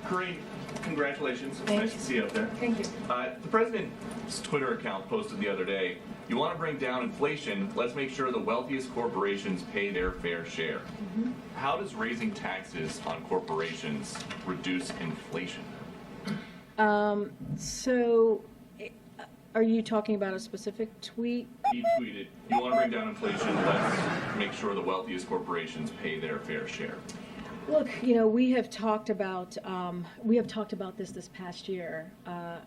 Corinne, congratulations. It's Thank nice you. to see you up there. Thank you. The president's Twitter account posted the other day, you want to bring down inflation, let's make sure the wealthiest corporations pay their fair share. Mm-hmm. How does raising taxes on corporations reduce inflation? Are you talking about a specific tweet? He tweeted, you want to bring down inflation, let's make sure the wealthiest corporations pay their fair share. Look, we have talked about this past year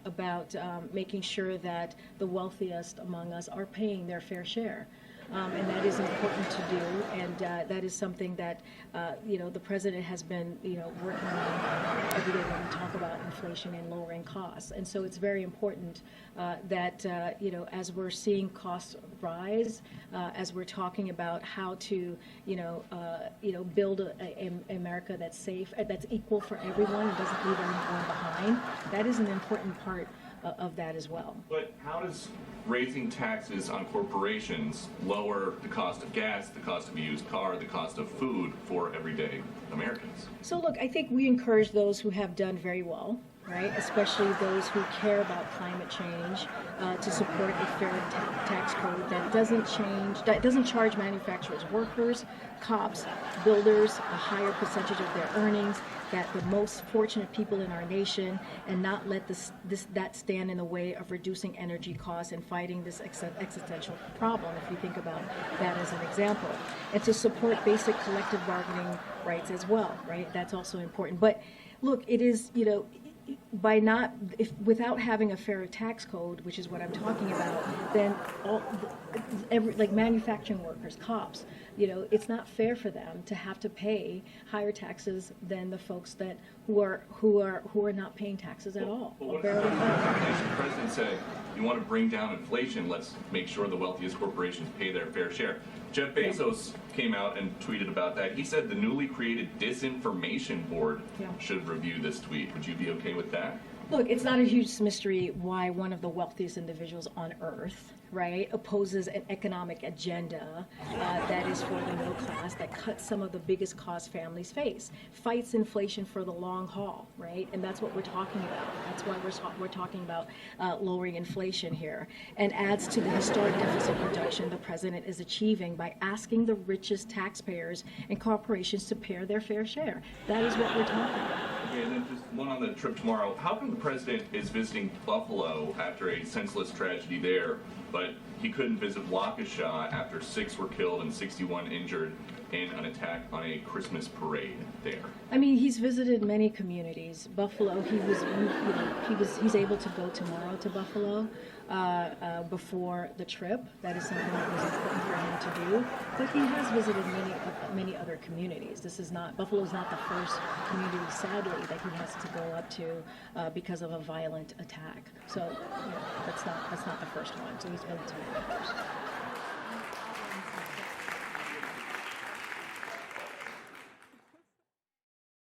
about making sure that the wealthiest among us are paying their fair share. And that is important to do, and that is something that the president has been working on every day when we talk about inflation and lowering costs. And so it's very important that as we're seeing costs rise, as we're talking about how to build an America that's safe, that's equal for everyone, and doesn't leave anyone behind. That is an important part of that as well. But how does raising taxes on corporations lower the cost of gas, the cost of a used car, the cost of food for everyday Americans? So look, I think we encourage those who have done very well, right, especially those who care about climate change, to support a fair tax code that doesn't charge manufacturers, workers, cops, builders a higher percentage of their earnings, that the most fortunate people in our nation, and not let that stand in the way of reducing energy costs and fighting this existential problem, if you think about that as an example. And to support basic collective bargaining rights as well, right? That's also important. But look, it is, without having a fair tax code, which is what I'm talking about, then like manufacturing workers, cops, it's not fair for them to have to pay higher taxes than the folks who are not paying taxes at all. Well, what the president said, you want to bring down inflation, let's make sure the wealthiest corporations pay their fair share. Jeff Bezos came out and tweeted about that. He said the newly created disinformation board should review this tweet. Would you be okay with that? Look, it's not a huge mystery why one of the wealthiest individuals on earth, right, opposes an economic agenda that is for the middle class, that cuts some of the biggest costs families face, fights inflation for the long haul, right? And that's what we're talking about. That's why we're talking about lowering inflation here, and adds to the historic deficit reduction the president is achieving by asking the richest taxpayers and corporations to pay their fair share. That is what we're talking about. Okay, and then just one on the trip tomorrow. How come the president is visiting Buffalo after a senseless tragedy there, but he couldn't visit Waukesha after 6 were killed and 61 injured in an attack on a Christmas parade there? I mean, he's visited many communities. Buffalo, he's able to go tomorrow to Buffalo before the trip. That is something that was important for him to do. But he has visited many other communities. Buffalo is not the first community, sadly, that he has to go up to because of a violent attack. So that's not the first one. So he's been to many others.